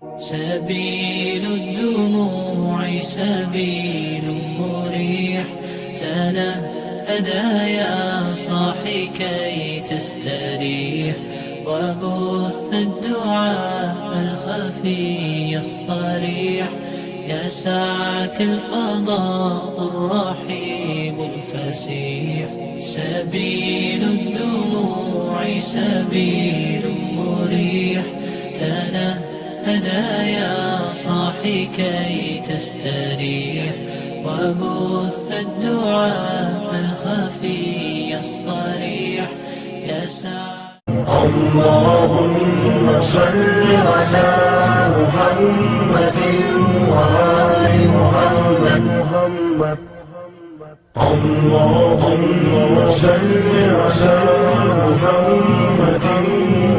سبيل الدموع سبيل مريح، تنهدى يا صاحي كي تستريح، وبث الدعاء الخفي الصريح، يسعك الفضاء الرحيب الفسيح. سبيل الدموع سبيل مريح، تنهدى يا صاحي كي تستريح، وبث الدعاء الخفي الصريح، يسعك. اللهم صل على محمد وآل محمد. اللهم صل على محمد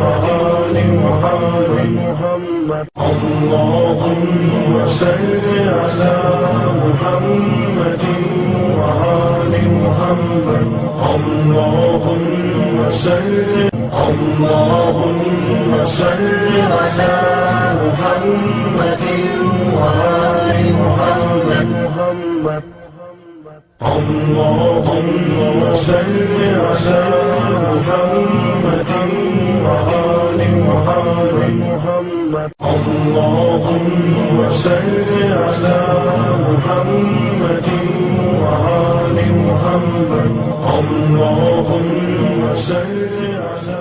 وآل محمد. اللهم صل على محمد وآل محمد. اللهم صل على محمد وآل محمد. اللهم صل على محمد وآل محمد. اللهم صل على محمد وآل محمد. اللهم صل على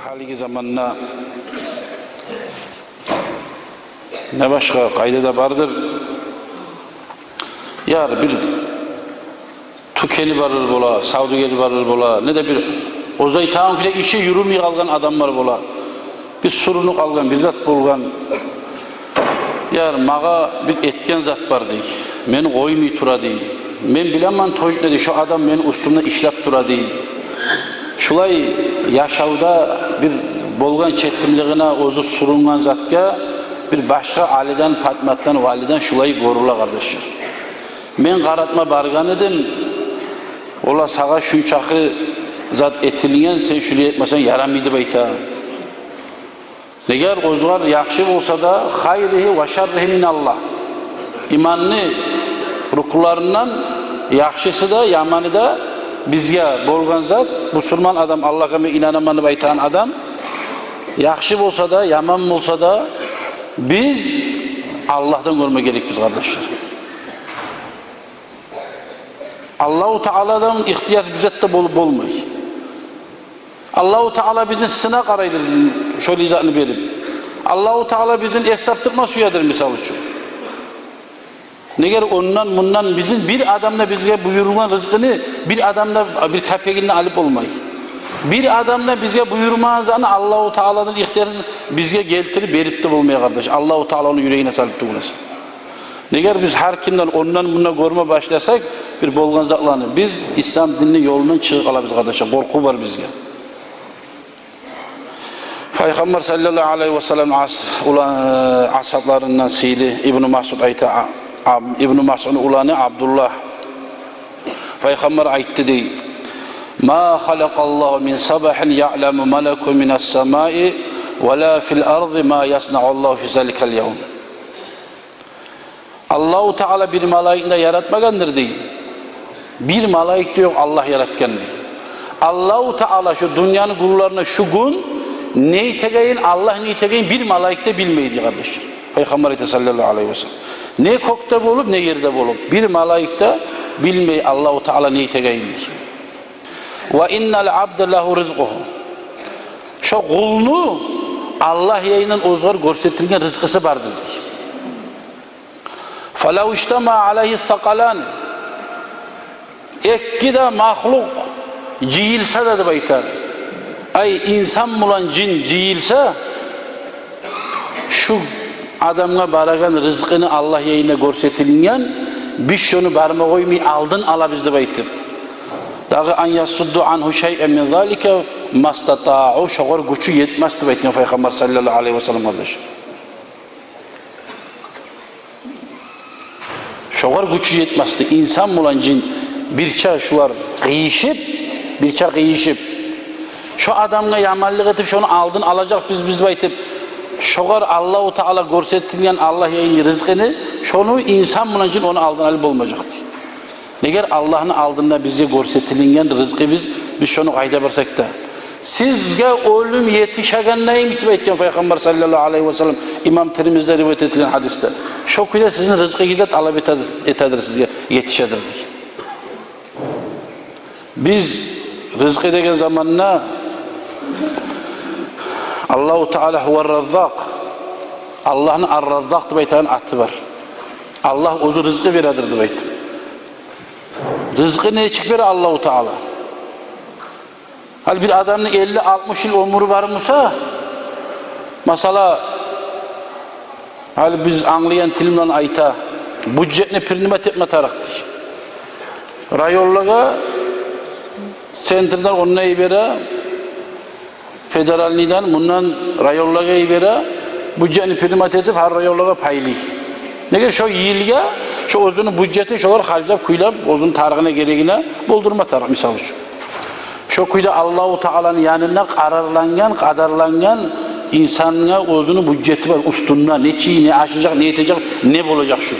haligi zamanla ne başka kaydede vardır. Yar bir tükeni varır bola, savdugeli varır bola, ne de bir ozay tamam bile işi yürümeye kalgan adam var bola. Bir surunu kalgan, bir zat bulgan. Yar mağa bir etken zat var değil. Meni koymuyor tura değil. Men bilemem tocuk dedi, şu adam meni ustumda işlep tura değil. Şulay yaşavda bir bolgan çetimliğine ozu surungan zatga bir başka aliden, patmattan, validen şulay gorula kardeşler. Men qaratma bargan edim, ola sağa şunçakı zat etilingen, sen şunu etmesen yaramaydı bayta. Neger ozgar yakşı olsa da hayrihi ve şerrihi minallah. İmanını rukularından yakşısı da yamanı da bizge bolgan zat, Müslüman adam, Allah'a inanamanı baytan adam, yakşı olsa da, yaman olsa da biz Allah'tan görme gerek biz kardeşler. Allah-u Teala'dan ihtiyar bize bolup olmuyor. Allah-u Teala bizim sına karaydır, şöyle izahını verip. Allah-u Teala bizim estaptırma suyadır misal için. Neger ondan bundan bizim bir adamla bize buyurulan rızkını bir adamla bir kapeginle alıp olmayı. Bir adamla bize buyurmazanı Allah-u Teala'nın ihtiyarsız bize getirip verip de olmaya kardeş. Allah-u Teala onu yüreğine salıp da olasın. Neger biz her kimden ondan bundan görme başlasak bir bolgan zatlanır. Biz İslam dininin yolundan çıkıp alabiliriz kardeşler. Korku var bizge. Peygamber sallallahu aleyhi ve sellem ashablarından sili İbn-i Mas'ud ayta İbn-i Mas'ud'un ulanı Abdullah Peygamber aytti dey ma halakallahu min sabahin ya'lemu melekun minas samai ve la fil ardı ma yasna'allahu fi zalikel yevm. Allah-u Teala bir malaikinde yaratmagandır değil. Bir malaik de yok Allah yaratken değil. Allah-u Teala şu dünyanın kullarına şu gün neyi tegeyin Allah neyi tegeyin bir malaik de bilmeydi kardeşler. Peygamber sallallahu aleyhi ve sellem. Ne kokta bulup ne yerde bulup bir malaik de bilmeyi Allah-u Teala neyi tegeyindir. Ve innel abde lehu rizquhu. Şu kulunu Allah yayının ozgar görsetilgen rızkısı vardır diyor. فَلَوْ اِجْتَمَا عَلَيْهِ الثَّقَلَانِ Ekki de mahluk ciyilse dedi bayta. Ay insan bulan cin ciyilse şu adamına baragan rızkını Allah yayına görsetilgen biz şunu barma koymayı aldın ala bizde baytı. Dağı an yasuddu anhu şey'en min zalike mastata'u şoğur gücü yetmezdi baytı Peygamber sallallahu aleyhi ve sellem kardeş. Şoğur gücü yetmezdi. İnsan bulan cin birçe şular kıyışıp şu adamla yamallık edip şunu aldın alacak biz baytıp şoğar Allah-u Teala görsettiğinden Allah yayını rızkını, şonu insan bunun onu aldın alıp olmayacak diye. Neger Allah'ın aldığında bize görsettiğinden rızkı biz şonu kayda barsak da. Sizge ölüm yetişegenleyim itib etken Peygamber sallallahu aleyhi ve sellem İmam Tirmiz'de rivayet edilen hadiste. Şokuyla sizin rızkı gizlet alab etedir sizge yetişedir diye. Biz rızkı degen zamanına Allah-u Teala huvar-razzak. Allah'ın ar-razzak diye aytan atı var. Allah ozu rızkı veradır diye aytım. Rızkı ne çık verir Allah-u Teala? Hal bir adamın 50-60 yıl ömrü var mısa, mesela hal biz anlayan tilimden ayta, budjetini pirnimet etme taraktı. Rayonlaga, sentrden onunla ibere, federalniden bundan rayonlaga ibere, budjetini pirnimet edip her rayonlaga paylı. Neger şu yılga, şu ozunun budjeti şolar harcap kuylap, ozun tarığına gereğine buldurma tarak misal için. Şu kuyda Allah-u Teala'nın yanına kararlangan, kadarlangan insanına özünün budjeti var. Ustununa ne çiğ, ne aşacak, ne yetecek, ne bulacak şu.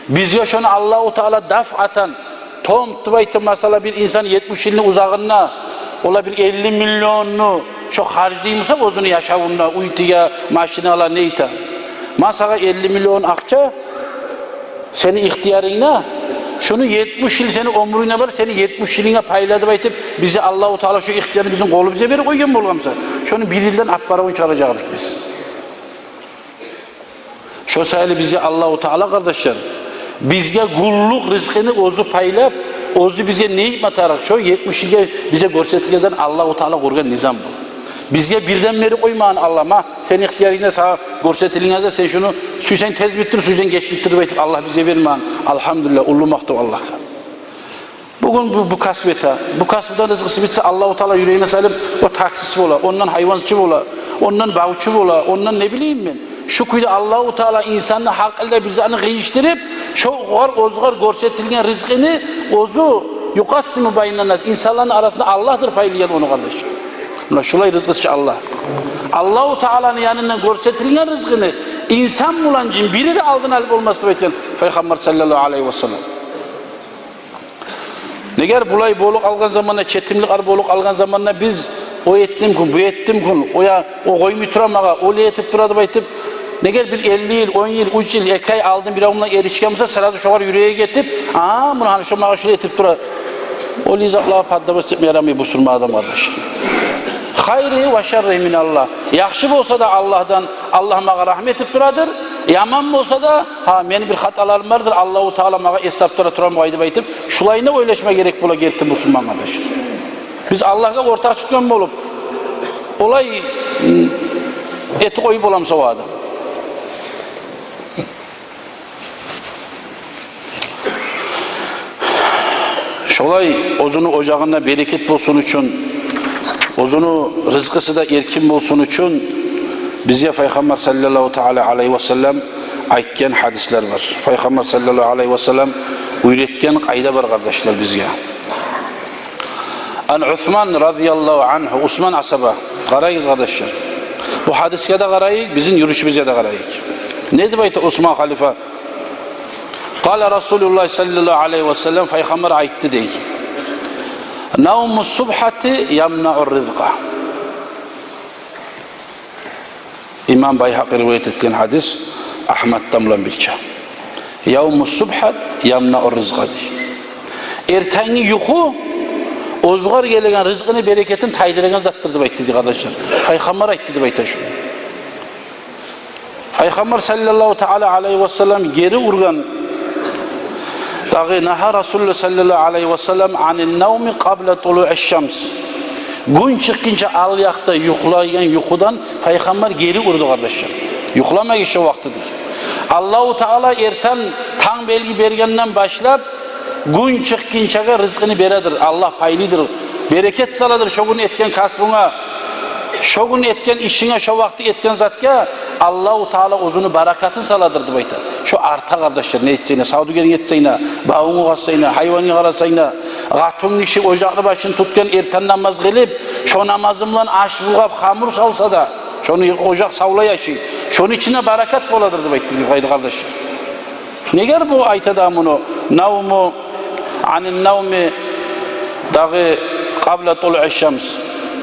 Biz ya şunu Allah-u Teala daf atan, tom tıbaytı mesela bir insan 70 yılın uzağına, ola bir 50 milyonunu şu harcayımsa özünü yaşavununa, uytuya, maşinalar neyta. Mesela 50 milyon akça, seni ihtiyarına, şunu 70 yıl seni ömrüne var, seni 70 yılına payladı baytıp bize Allah-u Teala şu ihtiyarını bizim kolu bize verir koyun bulgamsa. Şunu bir yıldan apparavun çalacaktık biz. Şu sayılı bize Allah-u Teala kardeşler, bizge kulluk rızkını ozu paylap, ozu bize ne hikmetarak şu 70 yılga bize görsetilgezen Allah-u Teala kurgan nizam bu. Bizge birden beri koymayın Allah'ıma, sen ihtiyarına sağa görsetilgezen sen şunu süysen tez bittir, süysen geç bittir baytıp Allah bize vermeyin. Elhamdülillah, ullumaktır Allah'a. Bugün bu kasbeta, bu kasbetan rızkısı bitse Allah-u Teala yüreğine salıp o taksisi ola, ondan hayvancı ola, ondan bağıcı ola, ondan ne bileyim ben. Şu kuyda Allah-u Teala insanın hakkıyla bizanı gıyıştırıp, şu ozgar görsetilgen rızkını ozu yukassimu bayınlanmaz. İnsanların arasında Allah'tır paylayan onu kardeşim. Şulay rızkısı Allah. Allah-u Teala'nın yanından görsetilgen rızkını insan bulancın biri de aldın alıp olması bekleyen Peygamber sallallahu aleyhi ve sellem. Neger bulay boluk algan zamanla, çetimlik ar boluk algan zamanla biz o ettim kun, bu ettim kun, o koymu turamağa, o etip duradı baytıp, neger bir 50 yıl, 10 yıl, 3 yıl, 2 ay aldım bir avunla erişkemse sırası şoğar yüreğe getip, bunu hani şu mağa şöyle etip dura. O lizaklığa patlaması yaramıyor bu surma adam kardeş. Hayri ve şerri minallah. Yaxşı olsa da Allah'dan, Allah mağa rahmet etip duradır. Yaman olsa da, benim bir hatalarım vardır, Allah-u Teala mağa estaptıra turamaydı baytıp, şulayına oyleşme gerek bula gerttim Müslüman kardeş. Biz Allah'a ortak çıkıyor olup, olay eti koyup olamsa o adam. Şolay ozunu ocağına bereket bulsun için, ozunu rızkısı da erkin bulsun için bize Peygamber sallallahu teala aleyhi ve sellem aytken hadisler var. Peygamber sallallahu aleyhi ve sellem öğretken kayda var kardeşler bizge. An Osman radıyallahu anh, Osman asaba. Karayız kardeşler. Bu hadiske de karayız, bizim yürüyüşümüze de karayız. Ne diyor Osman halife? Kale Resulullah sallallahu aleyhi ve sellem Peygamber aytti deyik. Naumus subhati yamna'ur rizqa. İmam Bayhaqi rivayet ettiğin hadis Ahmet'ten bulan bilçe. Yavmus subhat yamna'ur rizqa deyik. Erteni yuhu ozgar gelen rızkını bereketin taydıragan zattır deyip aytti kardeşler. Peygamber aytti deyip aytti şunu. Peygamber sallallahu teala aleyhi ve sellem geri urgan dağı naha Resulullah sallallahu aleyhi ve sellem anin nevmi qabla tulu'eş şams. Gün çıkınca alyakta yuklayan yukudan Peygamber geri urdu kardeşler. Yuklamak işi vaktidir. Allah-u Teala erten tan belgi bergenden başlap gün çıkınca rızkını beredir. Allah paylıdır. Bereket saladır şogun etken kasbına, şogun etken işine, şu vakti etken zatga Allah-u Teala uzunu barakatın saladırdı bayta. Şu arta kardeşler ne etseyne, savdugerin etseyne, bağını katsayne, hayvanı karasayne, gatun işi ocaklı başını tutken erten namaz gelip, şu namazımla aş bulgap hamur salsa da, Şonu ocak savla yaşayın. Şunun içine barakat boladır deb aytdı gayri kardeşler. Neger bu aytada bunu? Navmu anin navmi dağı qabla tulu'i şems.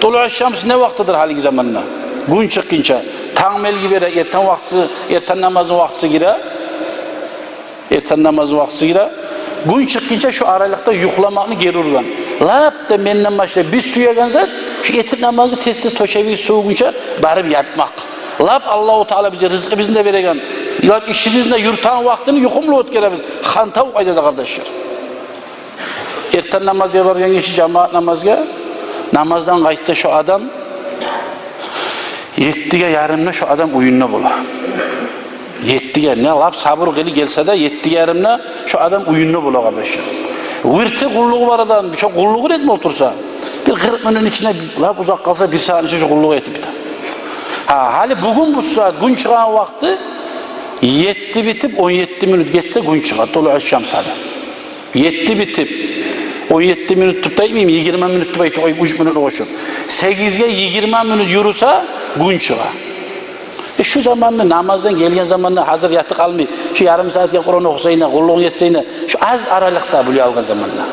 Tulu'i şems ne vaktidir haligi zamanla? Gün çıkınca taң melgi bere erten vakti, erten namazı vakti gire. Erten namazı vakti gire. Gün çıkınca şu aralıkta yuhlamakını geri urgan. Lap da menden başlayıp biz suya zat şu etir namazı tez toşevi soğugunca barıp yatmak. Lap Allahu Teala bize rızkı bizin de veregen. Lap işimizde yurtan vaktini yukumlu ötküremiz. Xanta uqayda da kardeşler. Erten namazga bargan kişi cemaat namazga namazdan qaytsa şu adam 7'ge yarımda şu adam uyunna bola. 7'ge ne lap sabır qili gelse de 7'ge yarımda şu adam uyunna bola kardeşler. Virti qulluğu var adam, bir şey qulluğu etme otursa. Bir 40 minutun içine lap uzak kalsa bir saat içinde qulluğu etip de. Hali bugün bu saat gün çıkan vakti 7 bitip 17 minut geçse gün çıkar. Dolu aşam saat. 7 bitip 17 minut tutayım, 20 minut tutayım, 3 minut koşun. 8'ge 20 minut yürüse gün çıkar. Şu zamanla namazdan gelgen zamanla hazır yatık almayı, şu yarım saatga Kur'an okusayına, kulluğun yetseyine, şu az aralıkta biliyor algan zamanla.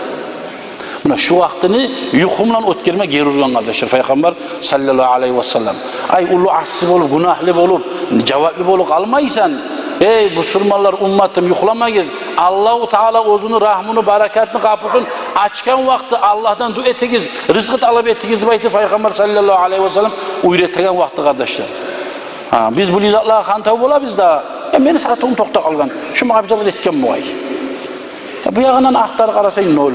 Buna şu vaktini yukumla ötkirme geri urgan kardeşler. Peygamber sallallahu aleyhi ve sellem. Ay ulu assi bolup, günahlı bolup, cevaplı bolup almaysan, ey Müslümanlar ummatım yuklamayız. Allahu Teala özünü, rahmını, barakatını kapısın. Açkan vakti Allah'tan dua ettiğiz, rızkı talep ettiğiz bayti Peygamber sallallahu aleyhi ve sellem uyrettiğin vakti kardeşler. Biz bu lizatlığa kantav bola biz daha. Beni satığım tokta kalgan. Şu mağabizalar etken bu ay. Bu yağından aktarı karasayın ne olur?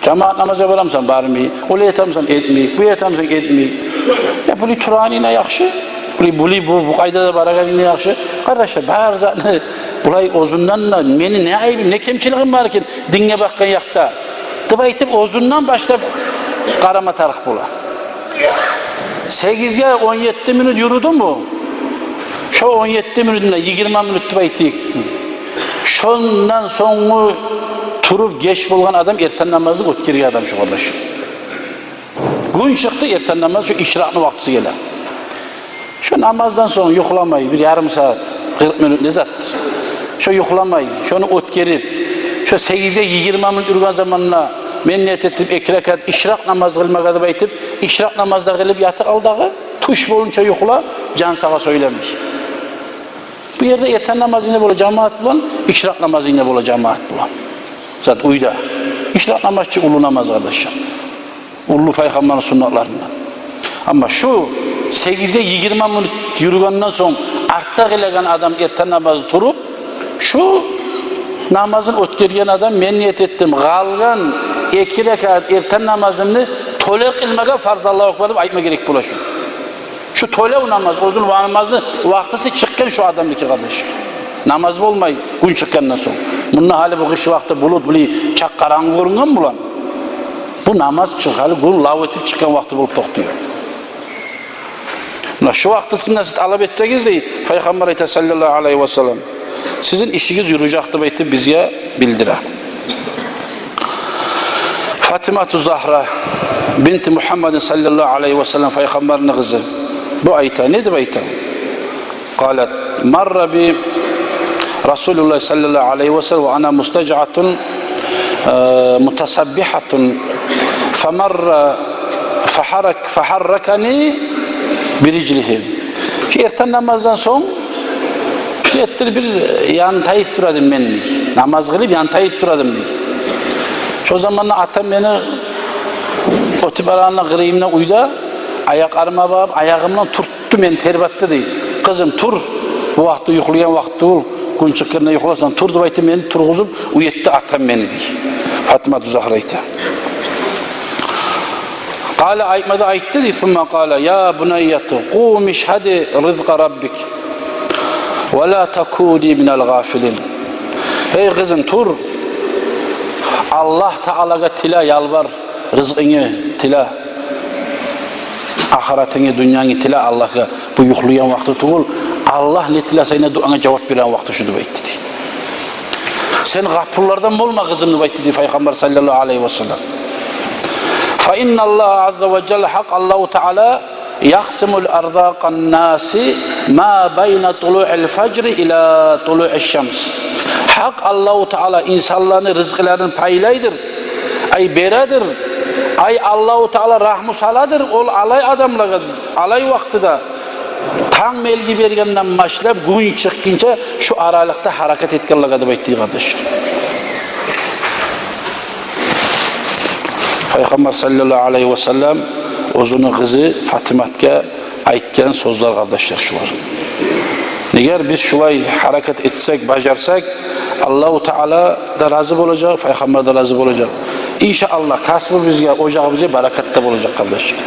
Cemaat namaza varamsan barmi, öyle yetamsan etmeyi, bu yetamsan etmeyi. Ya bunu Turan'ına yakşı, bu kaydada barakanına yakşı. Kardeşler, bağır zaten, burayı ozundan da, beni ne ayıbım, ne kemçiliğim var ki, dinle bakkan yakta. Dıba itip ozundan başlayıp karama tarık bula. 8'ge 17 minut yürüdü mü? Şu 17 minutunda 20 minut dıba itip. Şundan sonra turup geç bulgan adam erten namazı ötkiriyor adam şu kardeşim. Gün çıktı erten namaz şu işraklı vaktisi gelen. Şu namazdan sonra yuklamayı bir yarım saat 40 minut ne zattır. Şu yuklamayı, şunu ötkirip şu 8'e 20 minut yürüyen zamanla men niyet etip 2 rekat işrak namazı kılmaya kadar baytip işrak namazda kılıp yatık aldağı tuş bolunca yukla can sağa söylemiş. Bu yerde erten namazı yine böyle cemaat bulan, işrak namazı yine böyle cemaat bulan. Zat uyda. İşrak namazçı ulu namaz kardeşim. Ulu Peygamber'in sünnetlarından. Ama şu 8'e 20 minut yürügenden sonra artta gelen adam erten namazı turup şu namazın ötkirgen adam men niyet ettim. Kalgan 2 rekat erten namazını tole kılmaga farz Allahu ekber aytma gerek bulaşıyor. Şu tole namaz, uzun namazı vaktisi çıkken şu adamdaki kardeşim. Namaz olmay gün çıkkandan sonra. Bunun hali bu kış vakti bulut buli çak karanlık görüngen bulan. Bu namaz çıkalı gün lav etip çıkan vakti bulup toktuyor. Şu vaktisinde siz talep etseniz de Peygamber sallallahu aleyhi ve sellem sizin işiniz yürüyecekti beyti bize bildire. Fatimatu Zahra binti Muhammed sallallahu aleyhi ve sellem Peygamber'in kızı. Bu ayta nedir ayta? Qalat marra bi Resulullah sallallahu aleyhi ve sellem ve ana mustaja'atun mutasabbihatun famarra faharrakani biriclihi. Şu erten namazdan son şu ettir bir yantayıp duradım ben diye. Namaz kılıp yantayıp duradım diye. Şu zamanla atam beni otibaranla kırıyımla uyda ayaklarıma bağıp ayağımla turttu beni terbattı diye. Kızım tur bu vakti yuklayan vakti ol. Gün çıkırına yuklarsan tur dubaytı beni turguzup uyetti atam beni diye. Fatıma Zuhra'ydı. Kale aytmada ayttı diye. Thumma kale ya bunayyatu qum işhadi rızqa rabbik ve la takuni minel gafilin. Hey kızım tur Allah Teala'ga tila yalvar rızkını tila ahiretini dünyanı tila Allah'a bu yuklayan vakti tuğul Allah ne tilasayına duana cevap veren vakti şu dubaytti diye. Sen gafurlardan olma kızım dubaytti diye Peygamber sallallahu aleyhi ve sellem. Fa inna Allah azze ve celle hak Allahu Teala yaqsimul arzaqan nasi ma bayna tulu'il fajr ila tulu'iş şems. Hak Allahu Teala insanların rızklarını paylaydır. Ay beradır. Ay Allahu Teala rahmu saladır. Ol alay adamlarga alay vaqtida taң belgi bergenden başlap gün çıkınca şu aralıkta hareket etkenliğe deb aytdı kardeşler. Peygamber sallallahu aleyhi ve sellem o'zining qizi Fatimatga aytgan so'zlar kardeşler şu var. Eğer biz şulay hareket etsek, bajarsak, Allahu Teala da razı olacak, Peygamber de razı olacak. İnşallah kasbı bizge, ocağı bize berekette olacak kardeşler.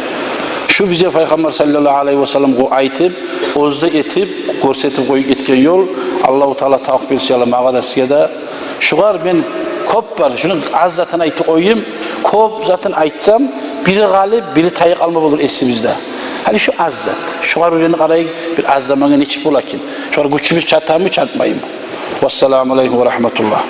Şu bize Peygamber sallallahu aleyhi ve sellem aytıp, o'zda etip, ko'rsatib qo'yib ketgan yo'l, Allahu Teala tavfiq bersa mağa da sizga da şular men ko'p var. Şunu az zaten aytib qo'yim, ko'p zaten aytsam, biri g'alib, biri tayiq alma olur esimizde. Hani şu azzat, şular birini qarayın, bir azlamagan içip olakin. Şular güçümüz çatar mı, çatmayın mı? Vesselamu aleykum ve rahmetullah.